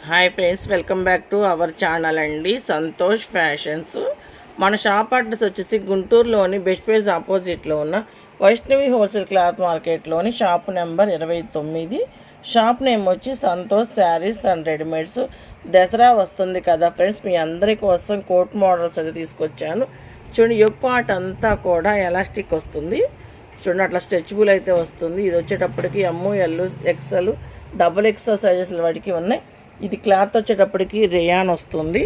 Hi friends, welcome back to our channel అండి Santosh Fashions. మన shop address వచ్చేసి గుంటూరులోని బెస్ట్ ప్రైస్ ఆపోజిట్లో ఉన్న వైష్ణవి హోల్సేల్ క్లాత్ మార్కెట్లోని షాప్ నెంబర్ 29. షాప్ నేమ్ వచ్చి సంతోష్ శారీస్ అండ్ రెడీమేడ్స్. దసరా వస్తుంది కదా ఫ్రెండ్స్, మీ అందరి కోసం కోట్ మోడల్స్ అయితే తీసుకొచ్చాను. చూడండి, యోక్ పార్ట్ అంతా కూడా ఎలాస్టిక్ వస్తుంది. చూడండి, అట్లా స్ట్రెచబుల్ అయితే వస్తుంది. ఇది వచ్చేటప్పటికి ML, XL, XXL సైజెస్ వాటికి ఉన్నాయి. ఇది క్లాత్ వచ్చేటప్పటికి రేయాన్ వస్తుంది.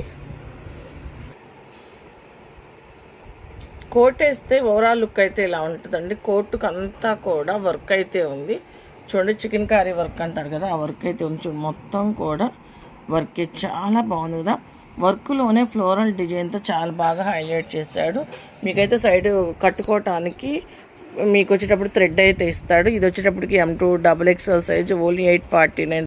కోట్ వేస్తే ఓవరాల్ లుక్ అయితే ఇలా ఉంటుందండి. కోటుకు అంతా కూడా వర్క్ అయితే ఉంది. చూడండి, చికెన్ కర్రీ వర్క్ అంటారు కదా, ఆ వర్క్ అయితే ఉంది. చూడండి, మొత్తం కూడా వర్క్ చాలా బాగుంది కదా. వర్క్లోనే ఫ్లోరల్ డిజైన్తో చాలా బాగా హైలైట్ చేశాడు. మీకైతే సైడ్ కట్టుకోవటానికి మీకు వచ్చేటప్పుడు థ్రెడ్ అయితే ఇస్తాడు. ఇది వచ్చేటప్పటికి M2 XXL సైజ్, ఓన్లీ 849.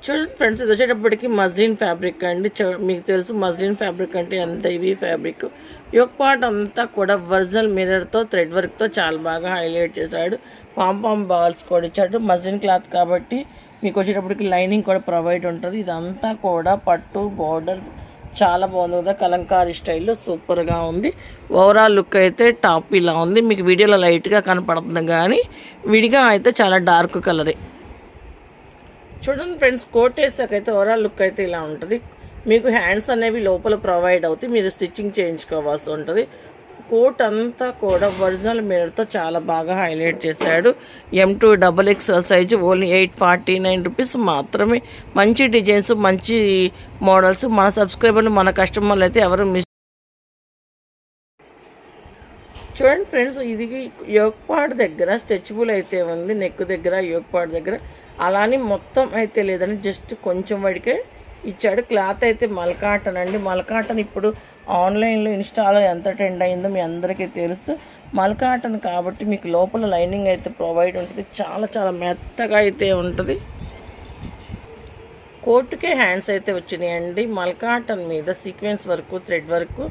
చూడండి ఫ్రెండ్స్, ఇది వచ్చేటప్పటికి మస్లిన్ ఫ్యాబ్రిక్ అండి. మీకు తెలుసు మస్లిన్ ఫ్యాబ్రిక్ అంటే ఎంత హెవీ ఫ్యాబ్రిక్. యోక్ పార్ట్ అంతా కూడా ఒరిజినల్ మిర్రర్తో థ్రెడ్ వర్క్తో చాలా బాగా హైలైట్ చేశాడు. పాంపామ్ బాల్స్ కూడా ఇచ్చాడు. మస్లిన్ క్లాత్ కాబట్టి మీకు వచ్చేటప్పటికి లైనింగ్ కూడా ప్రొవైడ్ ఉంటుంది. ఇదంతా కూడా పట్టు బోర్డర్ చాలా బాగుంది కదా, కలంకారీ స్టైల్లో సూపర్గా ఉంది. ఓవరాల్ లుక్ అయితే టాప్ ఇలా ఉంది. మీకు వీడియోలో లైట్గా కనపడుతుంది కానీ విడిగా అయితే చాలా డార్క్ కలరే. చూడండి ఫ్రెండ్స్, కోట్ వేసాకైతే ఓవరాల్ లుక్ అయితే ఇలా ఉంటుంది. మీకు హ్యాండ్స్ అనేవి లోపల ప్రొవైడ్ అవుతాయి, మీరు స్టిచ్చింగ్ చేయించుకోవాల్సి ఉంటుంది. కోట్ అంతా కూడా ఒరిజినల్ మిర్రర్తో చాలా బాగా హైలైట్ చేశాడు. M2 XXL size, only 849 rupees మాత్రమే. మంచి డిజైన్స్, మంచి మోడల్స్. మన సబ్స్క్రైబర్లు, మన కస్టమర్లు అయితే ఎవరు మిస్. చూడండి ఫ్రెండ్స్, ఇది యోక్ పార్ట్ దగ్గర స్ట్రెచబుల్ అయితే ఉంది. నెక్ దగ్గర యోక్ పార్ట్ దగ్గర అలానే మొత్తం అయితే లేదని జస్ట్ కొంచెం వడికే ఇచ్చాడు. క్లాత్ అయితే మల్కాటన్ అండి. మల్కాటన్ ఇప్పుడు ఆన్లైన్లో ఇన్స్టాలో ఎంత ట్రెండ్ అయిందో మీ అందరికీ తెలుసు. మల్కాటన్ కాబట్టి మీకు లోపల లైనింగ్ అయితే ప్రొవైడ్ ఉంటుంది. చాలా చాలా మెత్తగా అయితే ఉంటుంది. కోటుకే హ్యాండ్స్ అయితే వచ్చినాయండి. మల్కాటన్ మీద సీక్వెన్స్ వర్క్, థ్రెడ్ వర్క్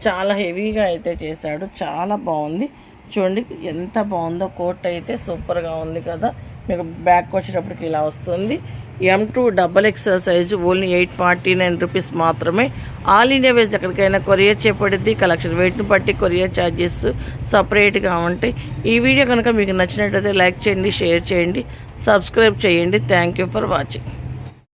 చాలా హెవీగా అయితే చేశాడు. చాలా బాగుంది. చూడండి ఎంత బాగుందో. కోట్ అయితే సూపర్గా ఉంది కదా. మీకు బ్యాక్ వచ్చేటప్పటికి ఇలా వస్తుంది. M2 XXL size, only 849 rupees మాత్రమే. ఆల్ ఇండియా వేస్ ఎక్కడికైనా కొరియర్ చేపడిద్ది. కలెక్షన్ వెయిట్ని బట్టి కొరియర్ ఛార్జెస్ సపరేట్గా ఉంటాయి. ఈ వీడియో కనుక మీకు నచ్చినట్లయితే లైక్ చేయండి, షేర్ చేయండి, సబ్స్క్రైబ్ చేయండి. Thank you for watching.